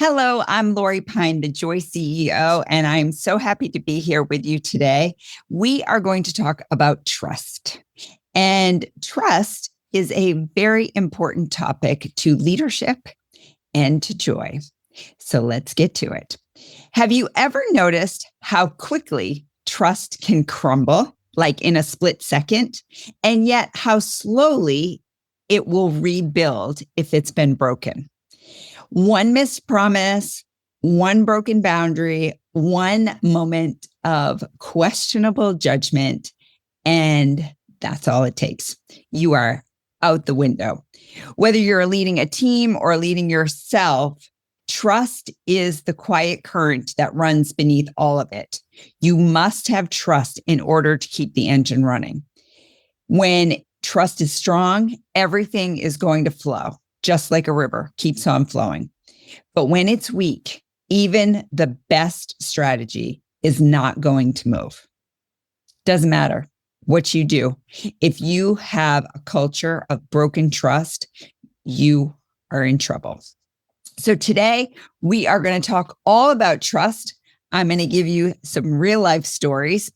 Hello, I'm Lori Pine, the Joy CEO, and I'm so happy to be here with you today. We are going to talk about trust. And trust is a very important topic to leadership and to joy. So let's get to it. Have you ever noticed how quickly trust can crumble, like in a split second, and yet how slowly it will rebuild if it's been broken? One missed promise, one broken boundary, one moment of questionable judgment, and that's all it takes. You are out the window. Whether you're leading a team or leading yourself, trust is the quiet current that runs beneath all of it. You must have trust in order to keep the engine running. When trust is strong, everything is going to flow, just like a river keeps on flowing. But when it's weak, even the best strategy is not going to move. Doesn't matter what you do. If you have a culture of broken trust, you are in trouble. So today we are going to talk all about trust. I'm going to give you some real life stories,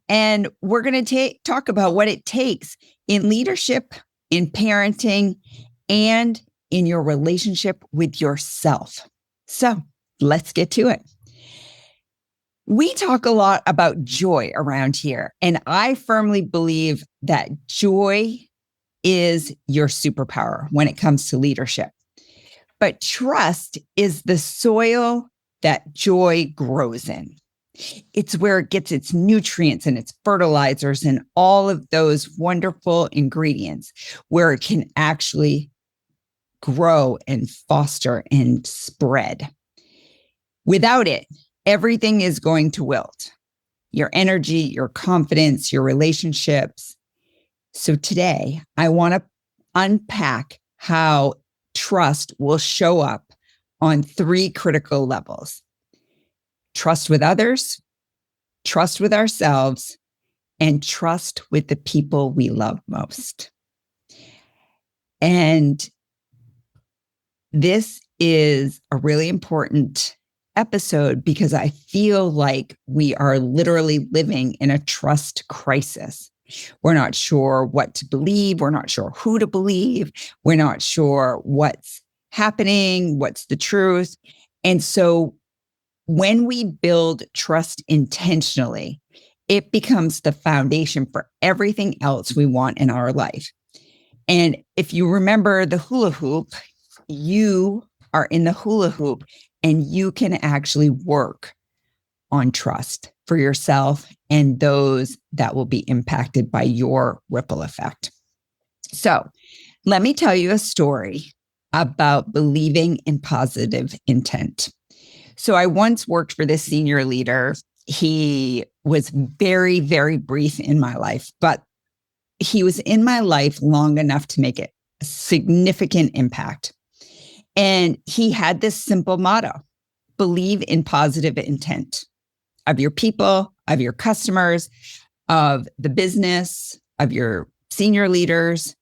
and we're going to talk about what it takes in leadership, in parenting, and in your relationship with yourself. So let's get to it. We talk a lot about joy around here, and I firmly believe that joy is your superpower when it comes to leadership. But trust is the soil that joy grows in. It's where it gets its nutrients and its fertilizers and all of those wonderful ingredients where it can actually grow and foster and spread. Without it, everything is going to wilt. Your energy, your confidence, your relationships. So today, I want to unpack how trust will show up on 3 critical levels: trust with others, trust with ourselves, and trust with the people we love most. And this is a really important episode because I feel like we are literally living in a trust crisis. We're not sure what to believe. We're not sure who to believe. We're not sure what's happening, what's the truth. And so when we build trust intentionally, it becomes the foundation for everything else we want in our life. And if you remember the hula hoop, you are in the hula hoop and you can actually work on trust for yourself and those that will be impacted by your ripple effect. So let me tell you a story about believing in positive intent. So I once worked for this senior leader. He was very, very brief in my life, but he was in my life long enough to make a significant impact. And he had this simple motto: believe in positive intent of your people, of your customers, of the business, of your senior leaders.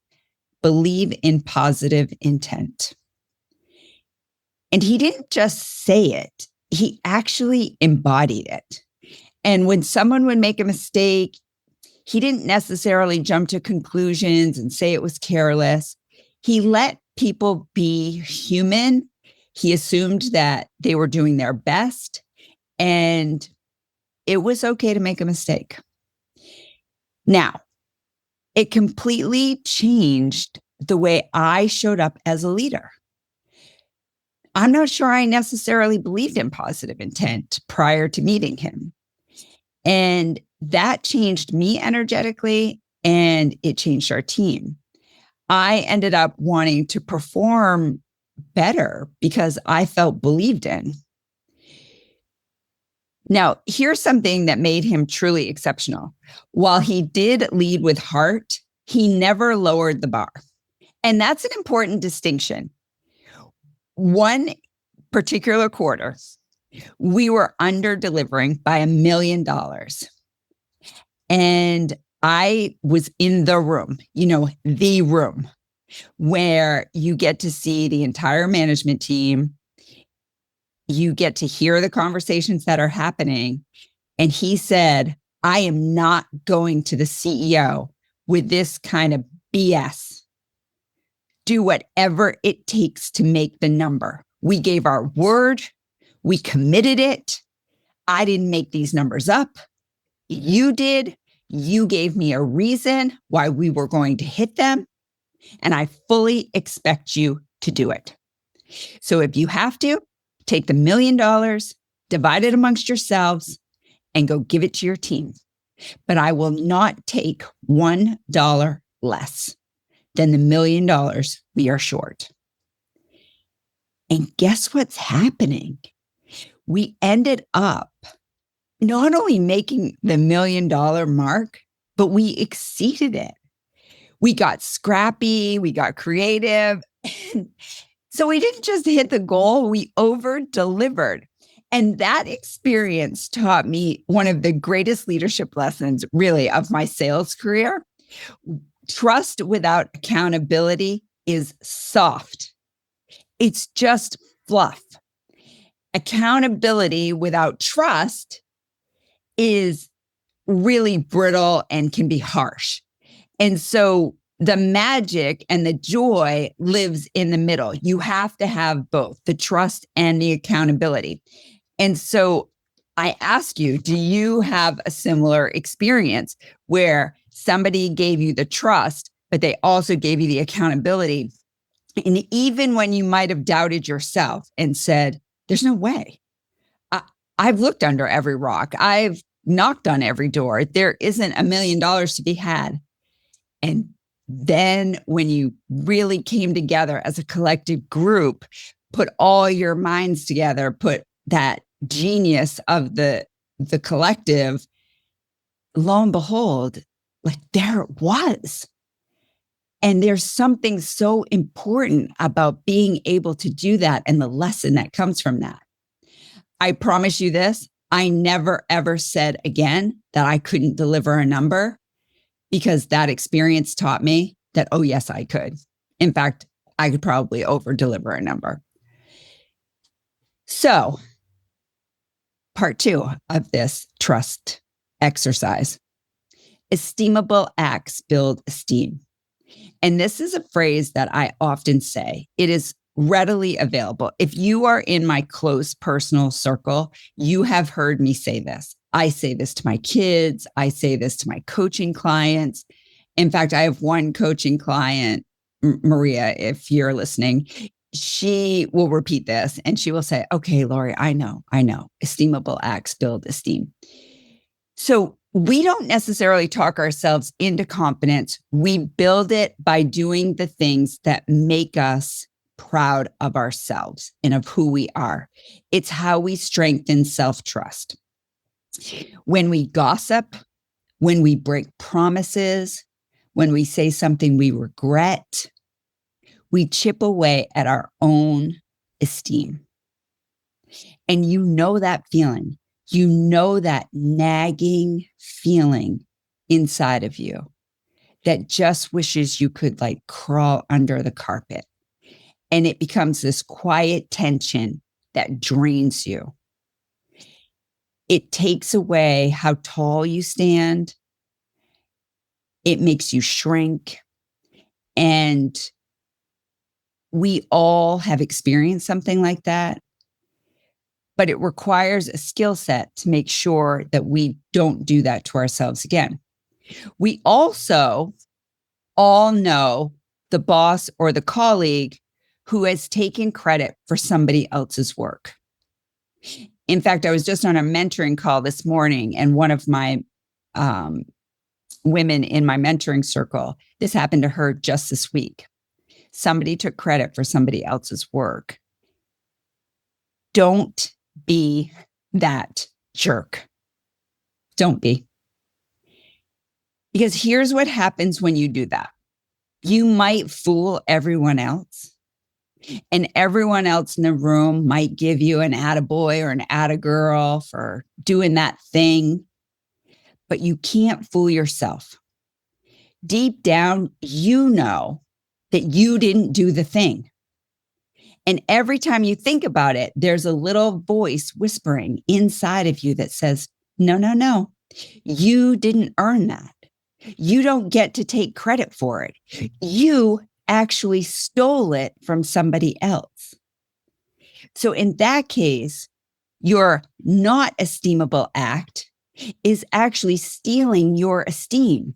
Believe in positive intent. And he didn't just say it, he actually embodied it. And when someone would make a mistake, he didn't necessarily jump to conclusions and say it was careless. He let people be human. He assumed that they were doing their best and it was okay to make a mistake. Now, it completely changed the way I showed up as a leader. I'm not sure I necessarily believed in positive intent prior to meeting him. And that changed me energetically and it changed our team. I ended up wanting to perform better because I felt believed in. Now, here's something that made him truly exceptional. While he did lead with heart, he never lowered the bar. And that's an important distinction. One particular quarter, we were under delivering by $1 million. And I was in the room, the room where you get to see the entire management team. You get to hear the conversations that are happening. And he said, I am not going to the CEO with this kind of BS. Do whatever it takes to make the number. We gave our word. We committed it. I didn't make these numbers up. You did. You gave me a reason why we were going to hit them. And I fully expect you to do it. So if you have to, take the $1 million, divide it amongst yourselves, and go give it to your team. But I will not take $1 less than the $1 million we are short. And guess what's happening? We ended up not only making the $1 million mark, but we exceeded it. We got scrappy, we got creative. So we didn't just hit the goal, we over-delivered. And that experience taught me one of the greatest leadership lessons, really, of my sales career. Trust without accountability is soft. It's just fluff. Accountability without trust is really brittle and can be harsh. And so the magic and the joy lives in the middle. You have to have both the trust and the accountability. And so I ask you, do you have a similar experience where somebody gave you the trust, but they also gave you the accountability? And even when you might have doubted yourself and said, there's no way. I've looked under every rock. I've knocked on every door. There isn't $1 million to be had. And then when you really came together as a collective group, put all your minds together, put that genius of the collective, lo and behold, like there it was. And there's something so important about being able to do that and the lesson that comes from that. I promise you this, I never, ever said again that I couldn't deliver a number, because that experience taught me that, oh, yes, I could. In fact, I could probably over deliver a number. So part 2 of this trust exercise, esteemable acts build esteem. And this is a phrase that I often say. It is readily available. If you are in my close personal circle, you have heard me say this. I say this to my kids. I say this to my coaching clients. In fact, I have one coaching client, Maria, if you're listening, she will repeat this and she will say, okay, Lori, I know. Esteemable acts build esteem. So we don't necessarily talk ourselves into confidence. We build it by doing the things that make us proud of ourselves and of who we are. It's how we strengthen self-trust. When we gossip, when we break promises, when we say something we regret, we chip away at our own esteem. And you know that feeling. You know that nagging feeling inside of you that just wishes you could like crawl under the carpet. And it becomes this quiet tension that drains you. It takes away how tall you stand. It makes you shrink. And we all have experienced something like that. But it requires a skill set to make sure that we don't do that to ourselves again. We also all know the boss or the colleague who has taken credit for somebody else's work. In fact, I was just on a mentoring call this morning, and one of my women in my mentoring circle, this happened to her just this week. Somebody took credit for somebody else's work. Don't be that jerk. Don't be. Because here's what happens when you do that. You might fool everyone else, and everyone else in the room might give you an attaboy or an attagirl for doing that thing, but you can't fool yourself. Deep down, you know that you didn't do the thing. And every time you think about it, there's a little voice whispering inside of you that says, no, no, no, you didn't earn that. You don't get to take credit for it. You actually stole it from somebody else. So in that case, your not esteemable act is actually stealing your esteem.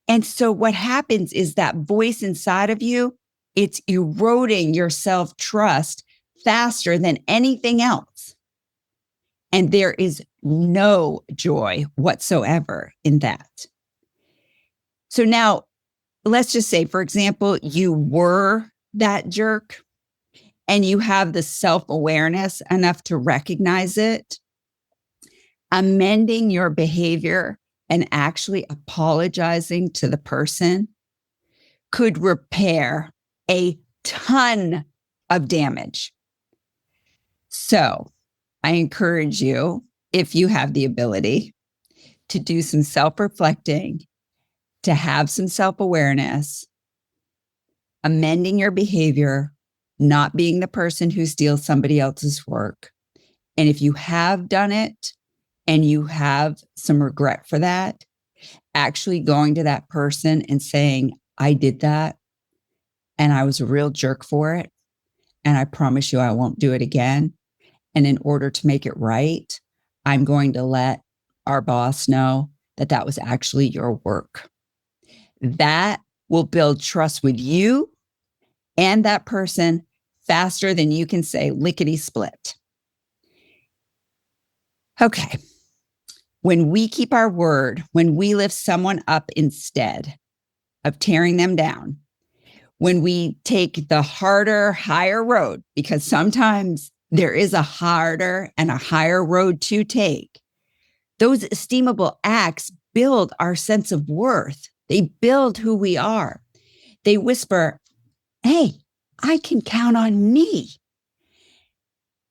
And so what happens is that voice inside of you, it's eroding your self-trust faster than anything else. And there is no joy whatsoever in that. So now let's just say, for example, you were that jerk and you have the self-awareness enough to recognize it. Amending your behavior and actually apologizing to the person could repair a ton of damage. So I encourage you, if you have the ability, to do some self-reflecting, to have some self-awareness, amending your behavior, not being the person who steals somebody else's work. And if you have done it and you have some regret for that, actually going to that person and saying, I did that and I was a real jerk for it. And I promise you I won't do it again. And in order to make it right, I'm going to let our boss know that that was actually your work. That will build trust with you and that person faster than you can say lickety split. Okay. When we keep our word, when we lift someone up instead of tearing them down, when we take the harder, higher road, because sometimes there is a harder and a higher road to take, those esteemable acts build our sense of worth. They build who we are. They whisper, hey, I can count on me.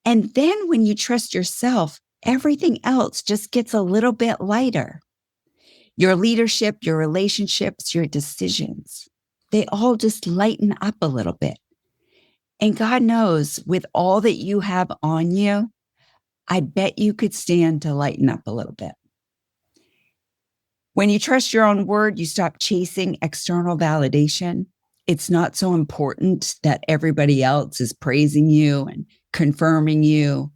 And then when you trust yourself, everything else just gets a little bit lighter. Your leadership, your relationships, your decisions, they all just lighten up a little bit. And God knows, with all that you have on you, I bet you could stand to lighten up a little bit. When you trust your own word, you stop chasing external validation. It's not so important that everybody else is praising you and confirming you,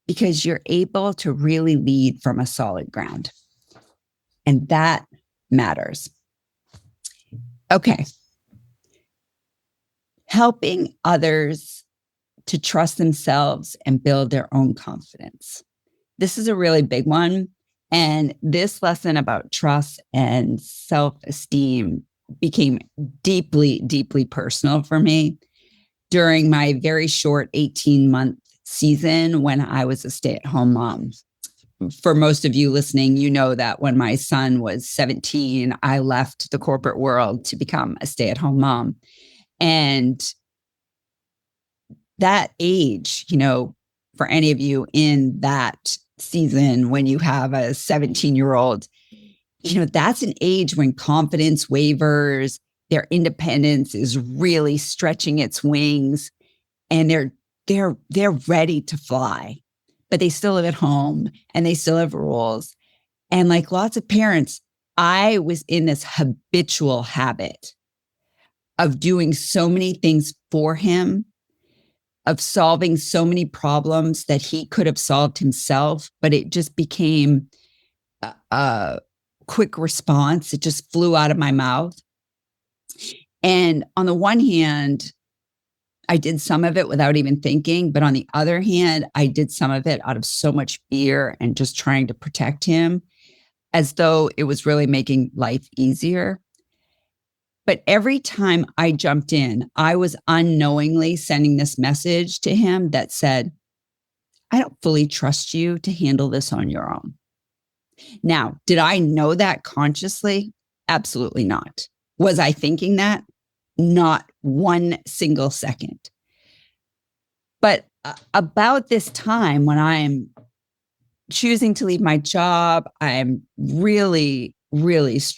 because you're able to really lead from a solid ground. And that matters. Okay. Helping others to trust themselves and build their own confidence. This is a really big one. And this lesson about trust and self-esteem became deeply, deeply personal for me during my very short 18-month season when I was a stay-at-home mom. For most of you listening, you know that when my son was 17, I left the corporate world to become a stay-at-home mom. And that age, for any of you in that season when you have a 17-year-old, that's an age when confidence wavers, their independence is really stretching its wings, and they're ready to fly, but they still live at home and they still have rules. And like lots of parents, I was in this habitual habit of doing so many things for him, of solving so many problems that he could have solved himself, but it just became a quick response. It just flew out of my mouth. And on the one hand, I did some of it without even thinking, but on the other hand, I did some of it out of so much fear and just trying to protect him, as though it was really making life easier. But every time I jumped in, I was unknowingly sending this message to him that said, I don't fully trust you to handle this on your own. Now, did I know that consciously? Absolutely not. Was I thinking that? Not one single second. But about this time when I'm choosing to leave my job, I'm really,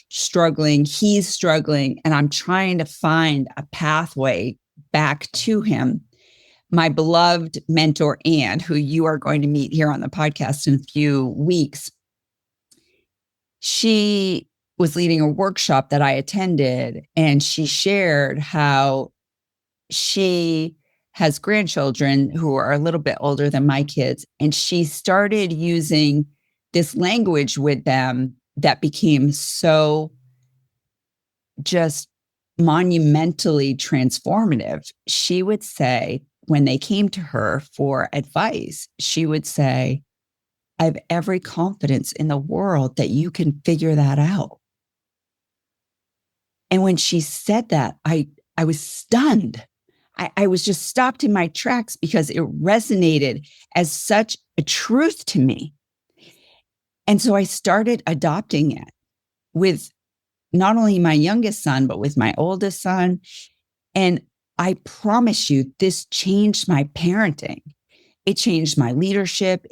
struggling. He's struggling, and I'm trying to find a pathway back to him. My beloved mentor, Anne, who you are going to meet here on the podcast in a few weeks, she was leading a workshop that I attended, and she shared how she has grandchildren who are a little bit older than my kids. And she started using this language with them that became so just monumentally transformative. She would say, when they came to her for advice, she would say, I have every confidence in the world that you can figure that out. And when she said that, I was stunned. I was just stopped in my tracks because it resonated as such a truth to me. And so I started adopting it with not only my youngest son, but with my oldest son. And I promise you, this changed my parenting. It changed my leadership.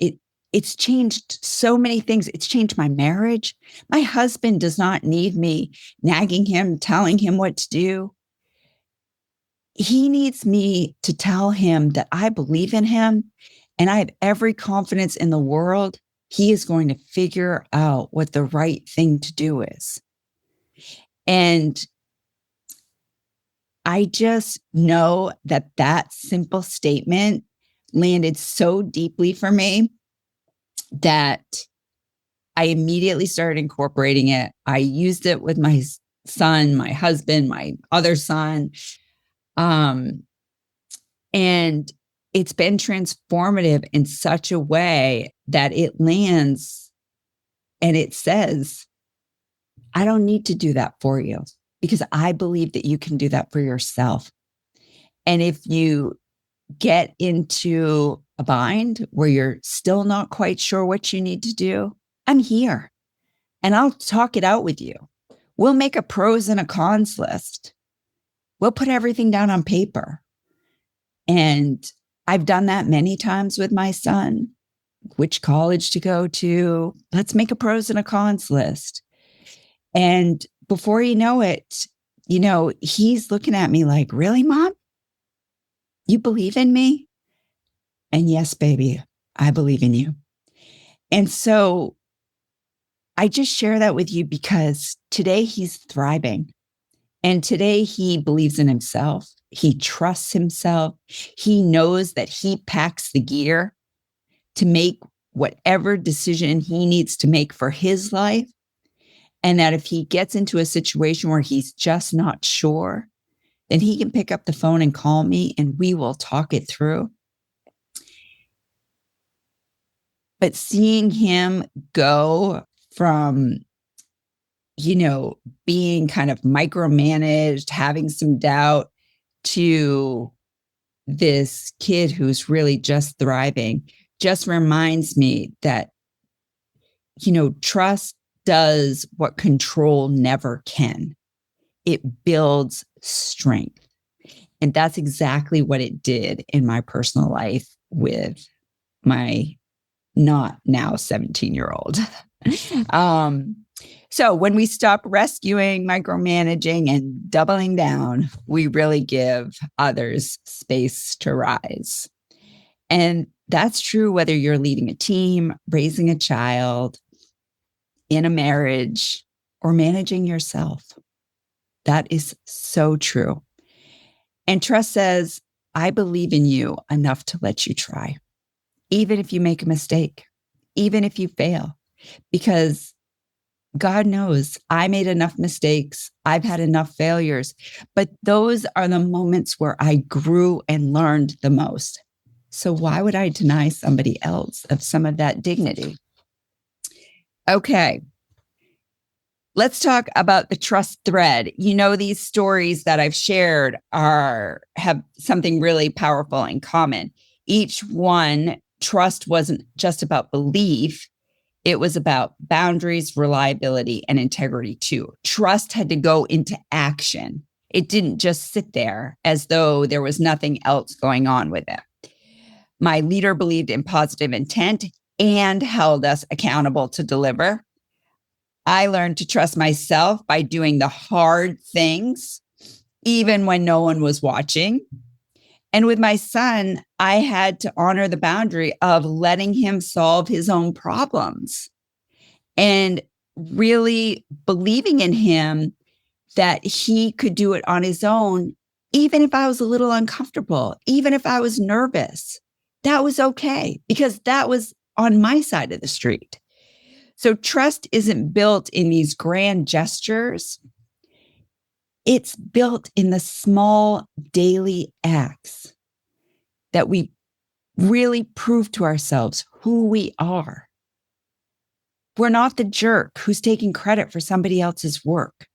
It's changed so many things. It's changed my marriage. My husband does not need me nagging him, telling him what to do. He needs me to tell him that I believe in him and I have every confidence in the world. He is going to figure out what the right thing to do is. And I just know that that simple statement landed so deeply for me that I immediately started incorporating it. I used it with my son, my husband, my other son. And it's been transformative in such a way that it lands and it says, I don't need to do that for you because I believe that you can do that for yourself. And if you get into a bind where you're still not quite sure what you need to do, I'm here and I'll talk it out with you. We'll make a pros and a cons list. We'll put everything down on paper. And I've done that many times with my son. Which college to go to? Let's make a pros and a cons list. And before you know it, he's looking at me like, really, Mom? You believe in me? And yes, baby, I believe in you. And so I just share that with you because today he's thriving. And today he believes in himself. He trusts himself. He knows that he packs the gear to make whatever decision he needs to make for his life. And that if he gets into a situation where he's just not sure, then he can pick up the phone and call me and we will talk it through. But seeing him go from, being kind of micromanaged, having some doubt, to this kid who's really just thriving, just reminds me that, trust does what control never can. It builds strength. And that's exactly what it did in my personal life with my not now 17-year-old. So when we stop rescuing, micromanaging, and doubling down, we really give others space to rise. And that's true whether you're leading a team, raising a child, in a marriage, or managing yourself. That is so true. And trust says, I believe in you enough to let you try, even if you make a mistake, even if you fail, because God knows I made enough mistakes. I've had enough failures, but those are the moments where I grew and learned the most. So why would I deny somebody else of some of that dignity? Okay. Let's talk about the trust thread. These stories that I've shared have something really powerful in common. Each one, trust wasn't just about belief. It was about boundaries, reliability, and integrity too. Trust had to go into action. It didn't just sit there as though there was nothing else going on with it. My leader believed in positive intent and held us accountable to deliver. I learned to trust myself by doing the hard things, even when no one was watching. And with my son, I had to honor the boundary of letting him solve his own problems and really believing in him that he could do it on his own, even if I was a little uncomfortable, even if I was nervous. That was okay because that was on my side of the street. So trust isn't built in these grand gestures. It's built in the small daily acts that we really prove to ourselves who we are. We're not the jerk who's taking credit for somebody else's work.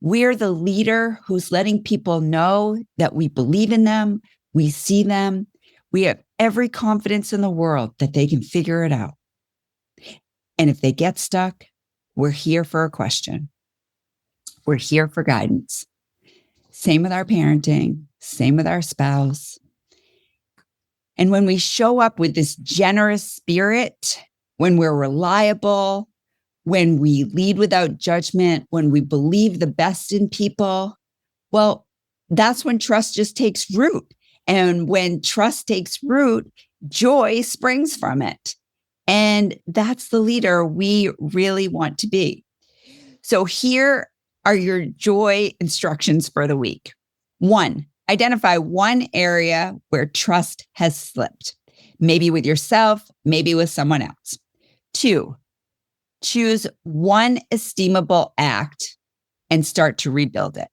We're the leader who's letting people know that we believe in them, we see them, we have every confidence in the world that they can figure it out. And if they get stuck, we're here for a question. We're here for guidance. Same with our parenting, same with our spouse. And when we show up with this generous spirit, when we're reliable, when we lead without judgment, when we believe the best in people, well, that's when trust just takes root. And when trust takes root, joy springs from it. And that's the leader we really want to be. So here are your joy instructions for the week. 1, identify one area where trust has slipped, maybe with yourself, maybe with someone else. 2, choose one esteemable act and start to rebuild it.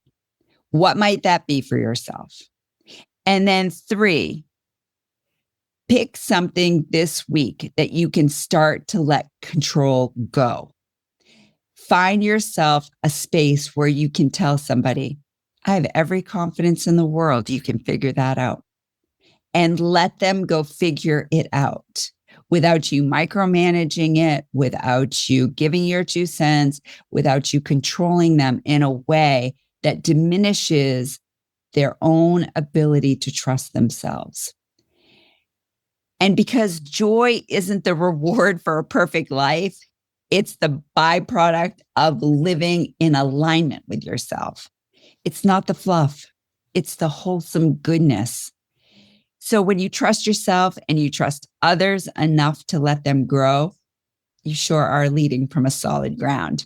What might that be for yourself? And then 3, pick something this week that you can start to let control go. Find yourself a space where you can tell somebody, I have every confidence in the world you can figure that out. And let them go figure it out without you micromanaging it, without you giving your 2 cents, without you controlling them in a way that diminishes their own ability to trust themselves. And because joy isn't the reward for a perfect life, it's the byproduct of living in alignment with yourself. It's not the fluff, it's the wholesome goodness. So when you trust yourself and you trust others enough to let them grow, you sure are leading from a solid ground.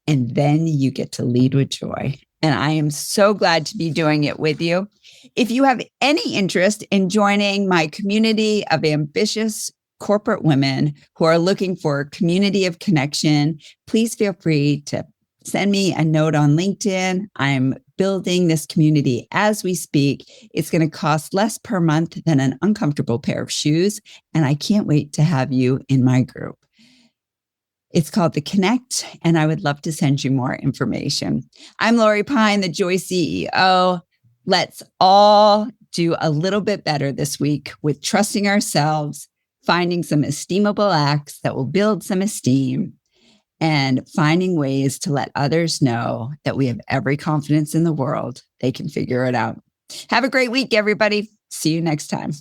And then you get to lead with joy. And I am so glad to be doing it with you. If you have any interest in joining my community of ambitious corporate women who are looking for a community of connection, please feel free to send me a note on LinkedIn. I'm building this community as we speak. It's going to cost less per month than an uncomfortable pair of shoes. And I can't wait to have you in my group. It's called The Connect, and I would love to send you more information. I'm Lori Pine, the Joy CEO. Let's all do a little bit better this week with trusting ourselves, finding some esteemable acts that will build some esteem, and finding ways to let others know that we have every confidence in the world they can figure it out. Have a great week, everybody. See you next time.